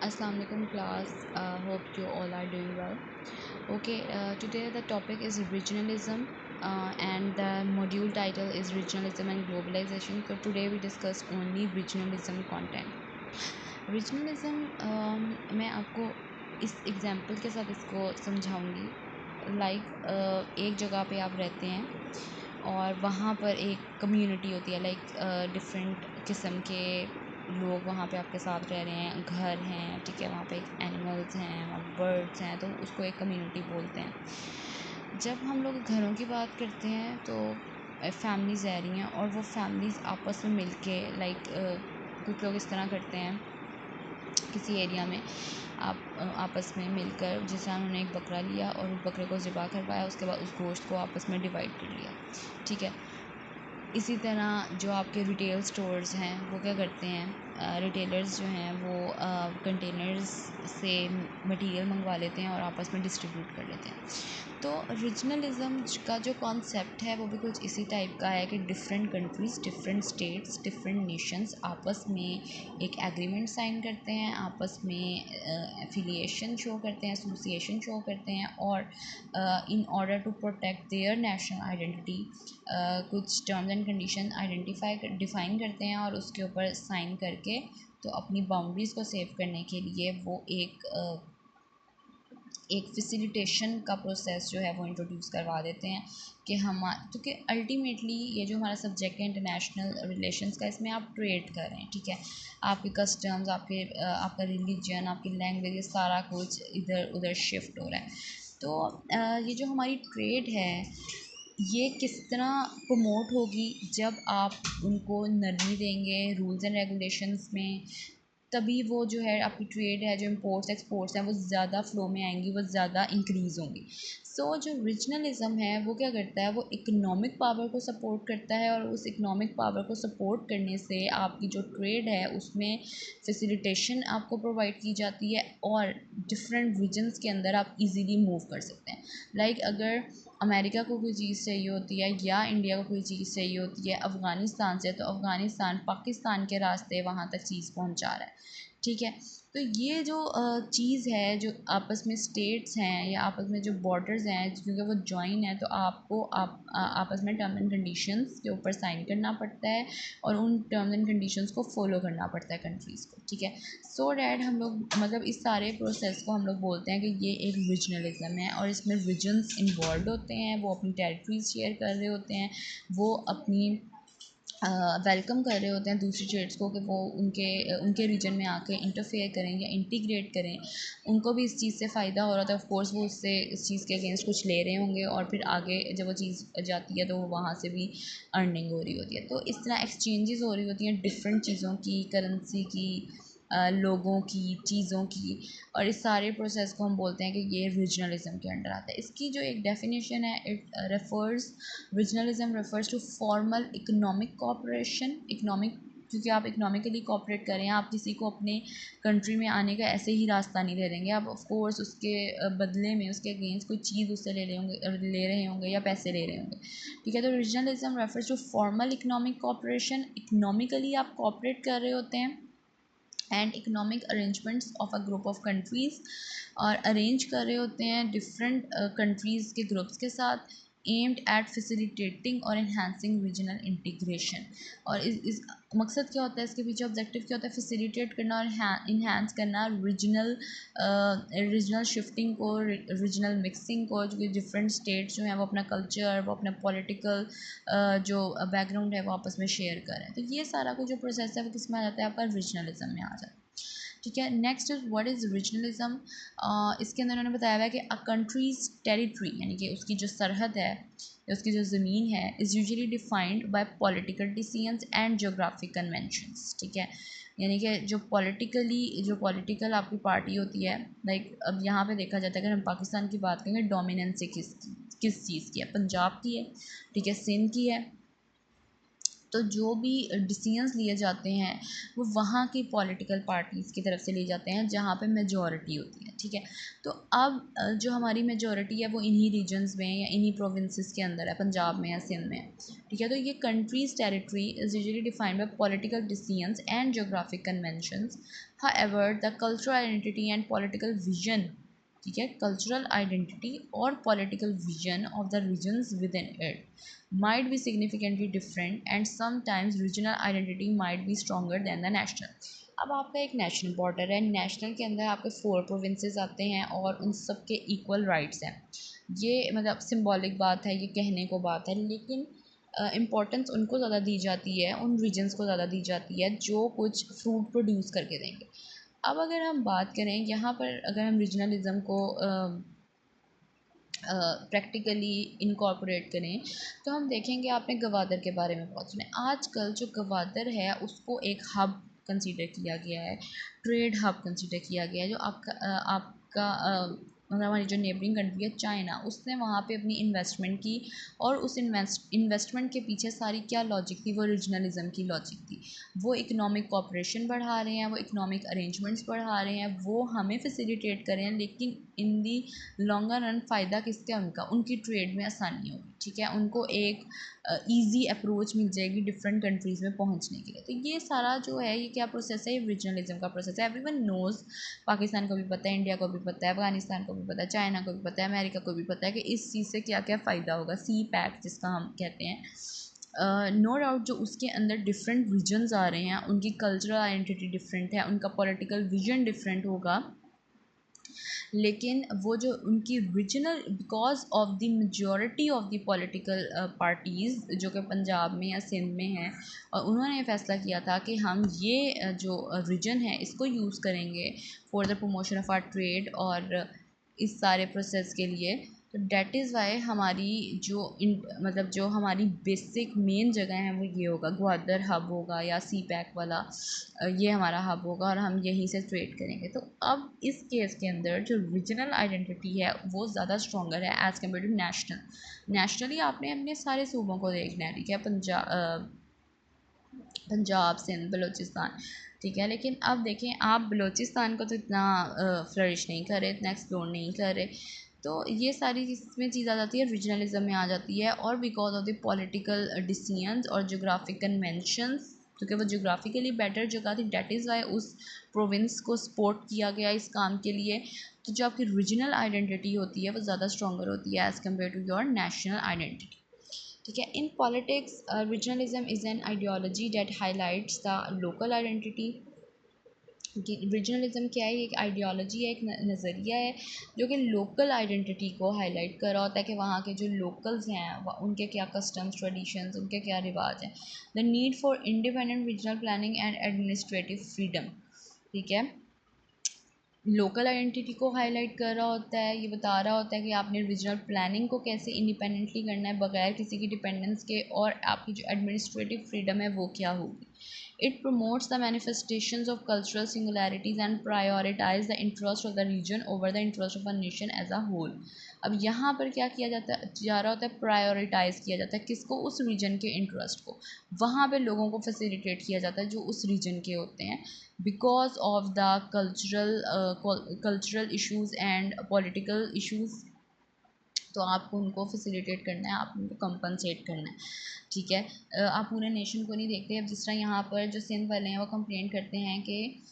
Assalamu alaikum class. Hope you all are doing well. Okay, today the topic is regionalism, and the module title is regionalism and globalization. So today we discuss only regionalism content. Regionalism मैं आपको इस example के साथ इसको समझाऊंगी. एक जगह पे आप रहते हैं और वहाँ पर एक कम्युनिटी होती है, डिफरेंट किस्म के लोग वहाँ पे आपके साथ रह रहे हैं, घर हैं, ठीक है, वहाँ पे एक एनिमल्स हैं, वहाँ बर्ड्स हैं, तो उसको एक कम्युनिटी बोलते हैं. जब हम लोग घरों की बात करते हैं तो फैमिलीज़ रह रही हैं और वो फैमिलीज़ आपस में मिल के कुछ लोग इस तरह करते हैं किसी एरिया में आपस में मिलकर, जैसे उन्होंने एक बकरा लिया और उस बकरे को ज़िबा करवाया, उसके बाद उस गोश्त को आपस में डिवाइड कर लिया, ठीक है. इसी तरह जो आपके रिटेल स्टोर्स हैं वो क्या करते हैं, रिटेलर्स जो हैं वो कंटेनर्स से मटेरियल मंगवा लेते हैं और आपस में डिस्ट्रीब्यूट कर लेते हैं. तो रीजनलिज़म का जो कॉन्सेप्ट है वो भी कुछ इसी टाइप का है कि different countries, different states, different Nations आपस में एक एग्रीमेंट साइन करते हैं, आपस में एफिलिएशन शो करते हैं, एसोसिएशन शो करते हैं, और in order to protect their national identity कुछ टर्म्स एंड कंडीशन डिफ़ाइन करते हैं और उसके ऊपर साइन करके तो अपनी बाउंड्रीज़ को सेव करने के लिए वो एक फैसिलिटेशन का प्रोसेस जो है वो इंट्रोड्यूस करवा देते हैं कि क्योंकि अल्टीमेटली ये जो हमारा सब्जेक्ट है इंटरनेशनल रिलेशंस का, इसमें आप ट्रेड कर रहे हैं, ठीक है. आपके कस्टम्स, आपका रिलीजन, आपकी लैंग्वेज, ये सारा कुछ इधर उधर शिफ्ट हो रहा है. तो ये जो हमारी ट्रेड है ये किस तरह प्रमोट होगी जब आप उनको नरमी देंगे रूल्स एंड रेगुलेशंस में, तभी वो जो है आपकी ट्रेड है, जो इम्पोर्ट्स एक्सपोर्ट्स हैं वो ज़्यादा फ़्लो में आएंगी, वो ज़्यादा इंक्रीज़ होंगी. सो जो रीजनलिज़म है वो क्या करता है, वो इकोनॉमिक पावर को सपोर्ट करता है और उस इकोनॉमिक पावर को सपोर्ट करने से आपकी जो ट्रेड है उसमें फैसिलिटेशन आपको प्रोवाइड की जाती है और डिफरेंट रीजन्स के अंदर आप इजीली मूव कर सकते हैं. अगर अमेरिका को कोई चीज़ चाहिए होती है या इंडिया को कोई चीज़ चाहिए होती है अफ़गानिस्तान से, तो अफ़गानिस्तान पाकिस्तान के रास्ते वहाँ तक चीज़ पहुँचा रहा है, ठीक है. तो ये जो चीज़ है, जो आपस में स्टेट्स हैं या आपस में जो बॉर्डर्स हैं, क्योंकि वो जॉइन है, तो आपको आपस में टर्म्स एंड कंडीशंस के ऊपर साइन करना पड़ता है और उन टर्म्स एंड कंडीशंस को फॉलो करना पड़ता है कंट्रीज़ को, ठीक है. सो डैट हम लोग इस सारे प्रोसेस को हम लोग बोलते हैं कि ये एक रीजनलिज़म है और इसमें रीजन्स इन्वॉल्व होते हैं, वो अपनी टेरिटरीज शेयर कर रहे होते हैं, वो अपनी वेलकम कर रहे होते हैं दूसरी स्टेट्स को कि वो उनके रीजन में आके इंटरफेयर करें या इंटीग्रेट करें. उनको भी इस चीज़ से फ़ायदा हो रहा था, ऑफ कोर्स वो उससे इस चीज़ के अगेंस्ट कुछ ले रहे होंगे और फिर आगे जब वो चीज़ जाती है तो वो वहाँ से भी अर्निंग हो रही होती है. तो इस तरह एक्सचेंजेस हो रही होती हैं डिफरेंट चीज़ों की, करेंसी की, लोगों की, चीज़ों की, और इस सारे प्रोसेस को हम बोलते हैं कि ये रीजनलिज़म के अंडर आता है. इसकी जो एक डेफिनेशन है, regionalism refers to formal economic cooperation. क्योंकि आप इकोनॉमिकली कोऑपरेट करें, आप किसी को अपने कंट्री में आने का ऐसे ही रास्ता नहीं दे देंगे, आप ऑफ कोर्स उसके बदले में उसके अगेंस्ट कोई चीज़ उससे ले रहे होंगे या पैसे ले रहे होंगे, ठीक है. तो regionalism refers to formal economic cooperation. Economically आप कोऑपरेट कर रहे होते हैं and economic arrangements of a group of countries, और अरेंज कर रहे होते हैं डिफरेंट कंट्रीज़ के ग्रुप्स के साथ, एम्ड एट फैसिलिटेटिंग और इन्हांसिंग रीजनल इंटीग्रेशन. और इस मकसद क्या होता है, इसके पीछे ऑब्जेक्टिव क्या होता है, फैसिलिटेट करना और इन्हांस करना रीजनल शिफ्टिंग को, रीजनल मिक्सिंग को, जो कि डिफरेंट स्टेट्स जो हैं वो अपना कल्चर, वो अपना पॉलिटिकल जो बैकग्राउंड है वो आपस में शेयर करें. तो ये सारा कुछ जो प्रोसेस है वो किस में आ जाता है, आपका रीजनलिज्म में आ जाता है, ठीक है. Next is what is regionalism. इसके अंदर उन्होंने बताया हुआ है कि अ कंट्रीज टेरिटरी, यानी कि उसकी जो सरहद है या उसकी जो ज़मीन है, is usually defined by political decisions and geographic conventions, ठीक है. यानी कि जो पॉलिटिकल आपकी पार्टी होती है, अब यहाँ पे देखा जाता है, अगर हम पाकिस्तान की बात करेंगे, डोमिनेंसी किस चीज़ की है, पंजाब की है, ठीक है, सिंध की है. तो जो भी डिसीजंस लिए जाते हैं वो वहाँ की पॉलिटिकल पार्टीज़ की तरफ से लिए जाते हैं जहाँ पे मेजॉरिटी होती है, ठीक है. तो अब जो हमारी मेजॉरिटी है वो इन्हीं रीजन्स में या इन्हीं प्रोविंसेस के अंदर है, पंजाब में या सिंध में, ठीक है. तो ये countries territory is usually defined by political decisions and geographic conventions. However, the cultural identity and political vision, ठीक है, कल्चरल आइडेंटिटी और political vision of the regions within it might be significantly different and sometimes regional identity might be stronger than the national. अब आपका एक national border है, national के अंदर आपके 4 प्रोविंसेस आते हैं और उन सब के इक्वल राइट्स हैं। ये मतलब सिंबॉलिक बात है, ये कहने को बात है, लेकिन इम्पोर्टेंस उनको ज़्यादा दी जाती है, उन रीजन्स को ज़्यादा दी जाती है जो कुछ फ्रूट प्रोड्यूस करके देंगे। अब अगर हम बात करें यहाँ पर, अगर हम रीजनलिज़म को प्रैक्टिकली इनकॉर्पोरेट करें तो हम देखेंगे, आपने गवादर के बारे में बहुत सुना। आजकल जो गवादर है उसको एक हब कंसीडर किया गया है, ट्रेड हब कंसीडर किया गया है। जो आपका मतलब हमारी जो नेबरिंग कंट्री है चाइना, उसने वहाँ पे अपनी इन्वेस्टमेंट की और उस इन्वेस्टमेंट के पीछे सारी क्या लॉजिक थी, वो रीजनलिज़म की लॉजिक थी। वो इकोनॉमिक कॉपरेशन बढ़ा रहे हैं, वो इकोनॉमिक अरेंजमेंट्स बढ़ा रहे हैं, वो हमें फैसिलिटेट कर रहे हैं, लेकिन इन दी लॉन्गर रन फ़ायदा किसका है, उनका, उनकी ट्रेड में आसानी होगी, ठीक है, उनको एक ईज़ी अप्रोच मिल जाएगी डिफरेंट कंट्रीज़ में पहुंचने के लिए। तो ये सारा जो है, ये क्या प्रोसेस है, ये रीजनलिज्म का प्रोसेस है। एवरीवन नोज़, पाकिस्तान को भी पता है, इंडिया को भी पता है, अफगानिस्तान को भी पता है, चाइना को भी पता है, अमेरिका को भी पता है कि इस चीज़ से क्या क्या फ़ायदा होगा। सी पैक जिसका हम कहते हैं, नो डाउट जो उसके अंदर डिफरेंट रीजन्स आ रहे हैं, उनकी कल्चरल आइडेंटिटी डिफरेंट है, उनका पॉलिटिकल विजन डिफरेंट होगा, लेकिन वो जो उनकी regional, because of the majority of the political parties जो कि पंजाब में या सिंध में हैं, और उन्होंने फैसला किया था कि हम ये जो रीजन है इसको यूज़ करेंगे for the promotion of our trade और इस सारे प्रोसेस के लिए। तो डैट इज़ वाई हमारी जो मतलब जो हमारी बेसिक मेन जगह है वो ये होगा, ग्वादर हब होगा या सी पैक वाला, ये हमारा हब होगा और हम यहीं से ट्रेड करेंगे। तो अब इस केस के अंदर जो रीजनल आइडेंटिटी है वो ज़्यादा स्ट्रॉन्गर है as compare to national. Nationally आपने अपने सारे सूबों को देखना है, ठीक है, पंजाब सिंध बलूचिस्तान, ठीक है, लेकिन अब देखें आप बलूचिस्तान को तो इतना फ्लरिश नहीं कर रहे, इतना एक्सप्लोर नहीं कर रहे। तो ये सारी इसमें चीज़ आ जाती है, रीजनलिज्म में आ जाती है, और because of the political decisions और जोग्राफिक कन्वेंशंस, क्योंकि वो जोग्राफिकली बेटर जगह थी, डैट इज़ वाई उस प्रोविंस को सपोर्ट किया गया इस काम के लिए। तो जो आपकी रीजनल आइडेंटिटी होती है वो ज़्यादा स्ट्रॉन्गर होती है as compare to your national identity, ठीक है। In politics regionalism is an ideology that highlights the local identity. Regionalism क्या है, एक आइडियोलॉजी है, एक नज़रिया है जो कि लोकल आइडेंटिटी को हाईलाइट कर रहा होता है कि वहाँ के जो लोकल्स हैं उनके क्या कस्टम्स, ट्रेडिशंस, उनके क्या रिवाज हैं। The need for independent regional planning and administrative freedom, ठीक है, लोकल आइडेंटिटी को हाईलाइट कर रहा होता है, ये बता रहा होता है कि आपने रीजनल प्लानिंग को कैसे इंडिपेंडेंटली करना है बगैर किसी की डिपेंडेंस के, और आपकी जो एडमिनिस्ट्रेटिव फ्रीडम है वो क्या होगी। It promotes the manifestations of cultural singularities and prioritize the interest of the region over the interest of a nation as a whole. अब यहाँ पर क्या किया जा रहा होता है, प्रायोरिटाइज़ किया जाता है किसको, उस रीजन के इंटरेस्ट को, वहाँ पे लोगों को फैसिलिटेट किया जाता है जो उस रीजन के होते हैं, because of the cultural issues and political issues. तो आपको उनको फैसिलिटेट करना है, आप उनको कंपनसेट करना है, ठीक है। आप पूरे नेशन को नहीं देखते। अब जिस तरह यहाँ पर जो सिंध वाले हैं वो कंप्लेंट करते हैं कि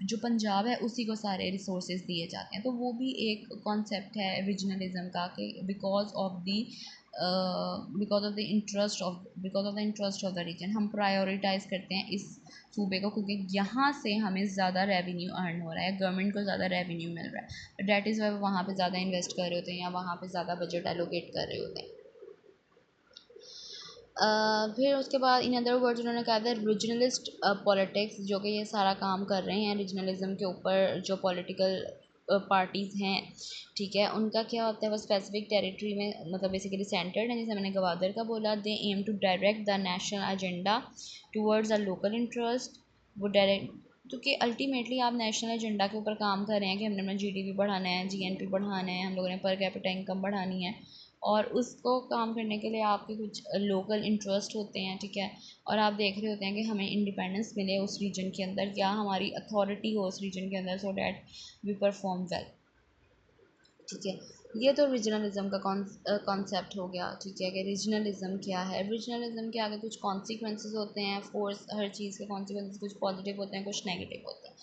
जो पंजाब है उसी को सारे रिसोर्सेज दिए जाते हैं, तो वो भी एक कॉन्सेप्ट है रीजनलिज्म का कि because of the interest of the region हम प्रायोरिटाइज करते हैं इस सूबे को, क्योंकि यहाँ से हमें ज़्यादा रेवेन्यू अर्न हो रहा है, गवर्नमेंट को ज़्यादा रेवेन्यू मिल रहा है, डैट इज़ वाई वो वहाँ पे ज़्यादा इन्वेस्ट कर रहे होते हैं या वहाँ पे ज़्यादा बजट एलोकेट कर रहे होते हैं। फिर उसके बाद इन अदर वर्ड्स उन्होंने कहा था रीजनलिस्ट पॉलिटिक्स, जो कि ये सारा काम कर रहे हैं रीजनलिज्म के ऊपर, जो पॉलिटिकल पार्टीज़ हैं, ठीक है, उनका क्या होता है, वो स्पेसिफिक टेरिटरी में मतलब बेसिकली सेंटर्ड है, जैसे मैंने गवादर का बोला। They aim to direct the national agenda towards a local interest. वो डायरेक्ट, क्योंकि अल्टीमेटली आप नेशनल एजेंडा के ऊपर काम कर रहे हैं कि हमने अपना जीडीपी बढ़ाना है, जीएनपी बढ़ाना है, हम लोगों ने पर कैपिटा इनकम बढ़ानी है, और उसको काम करने के लिए आपके कुछ लोकल इंटरेस्ट होते हैं, ठीक है, और आप देख रहे होते हैं कि हमें इंडिपेंडेंस मिले उस रीजन के अंदर, या हमारी अथॉरिटी हो उस रीजन के अंदर, so that we perform well, ठीक है। ये तो रीजनलिज्म का कॉन्सेप्ट हो गया, ठीक है, कि रीजनलिज्म क्या है। रीजनलिज्म के आगे कुछ कॉन्सिक्वेंसेस होते हैं, फोर्स, हर चीज़ के कॉन्सिक्वेंसेस कुछ पॉजिटिव होते हैं, कुछ नेगेटिव होते हैं।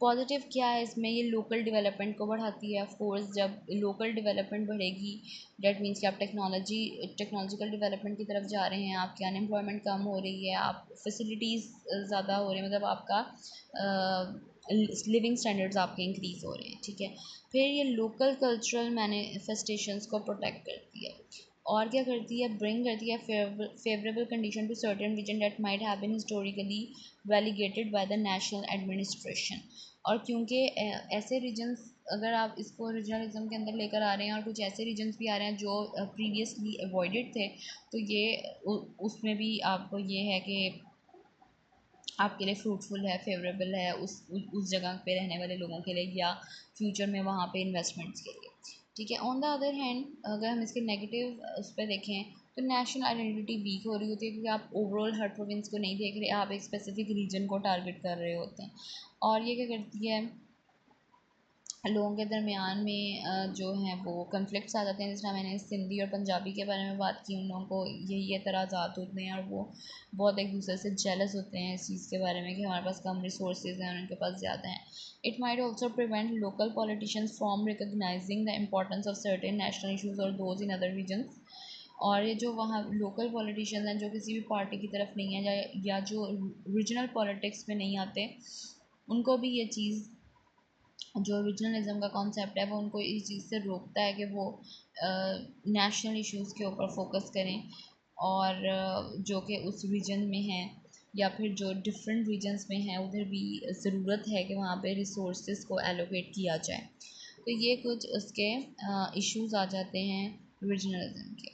पॉजिटिव क्या है इसमें, ये लोकल डेवलपमेंट को बढ़ाती है। ऑफ कोर्स जब लोकल डेवलपमेंट बढ़ेगी, डेट मीन्स कि आप टेक्नोलॉजिकल डेवलपमेंट की तरफ जा रहे हैं, आपकी अनएम्प्लॉयमेंट कम हो रही है, आप फैसिलिटीज़ ज़्यादा हो रही हैं, मतलब आपका लिविंग स्टैंडर्ड्स आपके इंक्रीज़ हो रहे हैं, ठीक है। फिर ये लोकल कल्चरल मैनिफेस्टेशंस को प्रोटेक्ट करती है। और क्या करती है, ब्रिंग करती है favourable condition to certain region that might have been historically validated by the national administration. और क्योंकि ऐसे रीजन्स, अगर आप इसको रीजनलिज्म के अंदर लेकर आ रहे हैं और कुछ ऐसे रीजन्स भी आ रहे हैं जो प्रीवियसली अवॉइडेड थे, तो ये उसमें भी आपको ये है कि आपके लिए फ्रूटफुल है, फेवरेबल है उस जगह पे रहने वाले लोगों के लिए, या फ्यूचर में वहाँ पे इन्वेस्टमेंट्स के लिए, ठीक है। ऑन द अदर हैंड अगर हम इसके नेगेटिव उस पर देखें, तो नेशनल आइडेंटिटी वीक हो रही होती है, क्योंकि आप ओवरऑल हर प्रोविंस को नहीं देख रहे, आप एक स्पेसिफिक रीजन को टारगेट कर रहे होते हैं। और ये क्या करती है, लोगों के दरमियान में जो हैं वो कन्फ्लिक्ट्स आ जाते हैं। जिस तरह मैंने सिंधी और पंजाबी के बारे में बात की, उन लोगों को यही एतराज़ात होते हैं और वो बहुत एक दूसरे से जेलस होते हैं इस चीज़ के बारे में कि हमारे पास कम रिसोर्स हैं और उनके पास ज़्यादा हैं। It might also prevent local politicians from recognising the importance of certain national issues और दोज इन अदर रीजन्स। और ये जो वहाँ लोकल पॉलिटिशियंस हैं जो किसी भी पार्टी की तरफ नहीं है, या जो रीजनल पॉलिटिक्स में नहीं आते, उनको भी ये चीज़, जो रीजनलिज्म का कॉन्सेप्ट है, वो उनको इस चीज़ से रोकता है कि वो नेशनल इश्यूज़ के ऊपर फोकस करें, और जो कि उस रीजन में हैं या फिर जो डिफरेंट रीजन्स में हैं, उधर भी ज़रूरत है कि वहाँ पे रिसोर्सेज को एलोकेट किया जाए। तो ये कुछ उसके इश्यूज़ आ जाते हैं रीजनलिज्म के।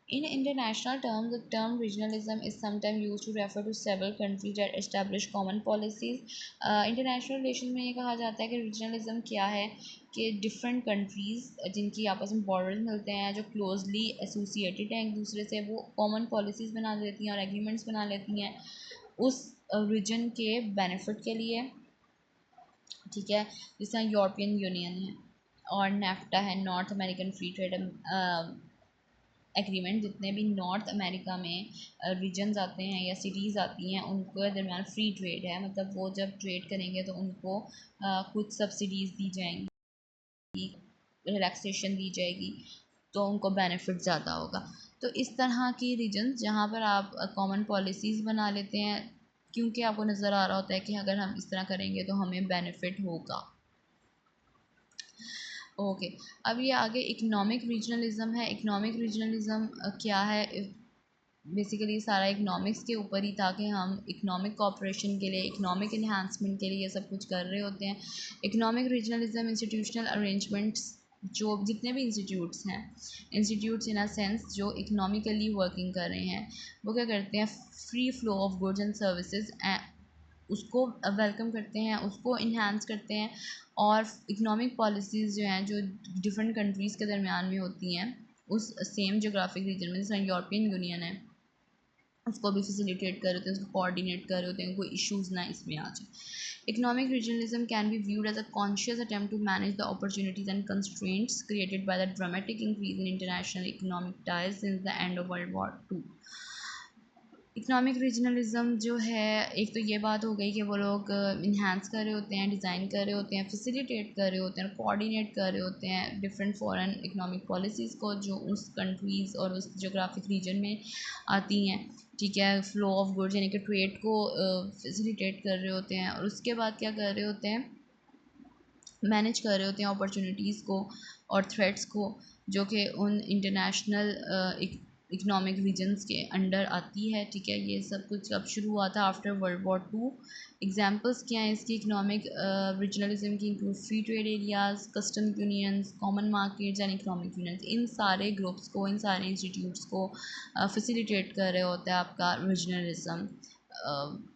In international terms, the term regionalism is sometimes used to refer to several countries that establish common policies. International relation में ये कहा जाता है कि रीजनलिज्म क्या है, कि डिफरेंट कंट्रीज़ जिनकी आपस में बॉर्डर्स मिलते हैं, जो क्लोजली एसोसिएटेड हैं एक दूसरे से, वो कॉमन पॉलिसीज़ बना लेती हैं और एग्रीमेंट्स बना लेती हैं उस रीजन के बेनिफिट के लिए, ठीक है। जिस तरह यूरोपियन यूनियन है और नेफ्टा है, north American free trade agreement. जितने भी नॉर्थ अमेरिका में रीजन्स आते हैं या सिटीज़ आती हैं, उनको दरमियान फ्री ट्रेड है, मतलब वो जब ट्रेड करेंगे तो उनको कुछ सब्सिडीज़ दी जाएंगी, रिलैक्सेशन दी जाएगी, तो उनको बेनिफिट ज़्यादा होगा। तो इस तरह की रीजन्स जहाँ पर आप कॉमन पॉलिसीज़ बना लेते हैं, क्योंकि आपको नज़र आ रहा होता है कि अगर हम इस तरह करेंगे तो हमें बेनिफिट होगा। ओके, अब ये आगे इकोनॉमिक रीजनलिज्म है। इकोनॉमिक रीजनलिज्म क्या है, बेसिकली सारा इकनॉमिक्स के ऊपर ही था कि हम इकनॉमिक कॉपरेशन के लिए, इकनॉमिक इन्हांसमेंट के लिए ये सब कुछ कर रहे होते हैं। इकनॉमिक रीजनलिज्म इंस्टीट्यूशनल अरेंजमेंट्स, जो जितने भी इंस्टीट्यूट्स इन अ सेंस जो इकनॉमिकली वर्किंग कर रहे हैं, वो क्या करते हैं, free flow of goods and services उसको वेलकम करते हैं, उसको इन्हांस करते हैं। और इकनॉमिक पॉलिसीज़ जो हैं, जो डिफरेंट कंट्रीज़ के दरमियान में होती हैं उस सेम जोग्राफिक रीजन में, जैसे यूरोपियन यूनियन है, उसको भी फैसिलिटेट कर रहे होते हैं, उसको कोऑर्डिनेट कर रहे होते हैं, कोई इश्यूज़ ना इसमें आ जाए। Economic regionalism can be viewed as a conscious attempt to manage the opportunities and constraints created by the dramatic increase in international economic ties since the end of World War II. Economic regionalism जो है, एक तो ये बात हो गई कि वो लोग इन्हांस कर रहे होते हैं, डिज़ाइन कर रहे होते हैं, फैसिलिटेट कर रहे होते हैं, कोऑर्डिनेट कर रहे होते हैं डिफरेंट फॉरेन इकोनॉमिक पॉलिसीज़ को जो उस कंट्रीज़ और उस जोग्राफिक रीजन में आती हैं, ठीक है। फ़्लो ऑफ गुड्स यानी कि ट्रेड को फैसिलिटेट कर रहे होते हैं, और उसके बाद क्या कर रहे होते हैं, मैनेज कर रहे होते हैं अपॉर्चुनिटीज़ को और थ्रेट्स को, जो कि उन इंटरनेशनल इकोनॉमिक रीजन्स के अंडर आती है, ठीक है। ये सब कुछ कब शुरू हुआ था, after world war two. Examples क्या हैं इसकी इकोनॉमिक रीजनलिज्म की, include free trade areas, custom unions, common markets and economic unions. इन सारे ग्रुप्स को, इन सारे इंस्टीट्यूट्स को फैसिलिटेट कर रहे होता है आपका रीजनलिज्म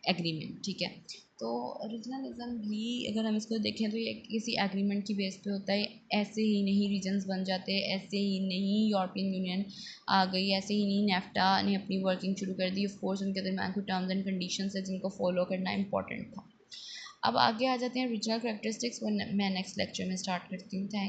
एग्रीमेंट, ठीक है। तो रीजनलिज्म भी अगर हम इसको देखें तो ये किसी एग्रीमेंट की बेस पे होता है। ऐसे ही नहीं रीजन्स बन जाते, ऐसे ही नहीं यूरोपियन यूनियन आ गई, ऐसे ही नहीं नेफ्टा ने अपनी वर्किंग शुरू कर दी। ऑफ कोर्स उनके दरमियान कुछ टर्म्स एंड कंडीशंस है जिनको फॉलो करना इंपॉर्टेंट था। अब आगे आ जाते हैं रीजनल करेक्टरिस्टिक्स, वो मैं नेक्स्ट लेक्चर में स्टार्ट करती हूँ। थैंक्स।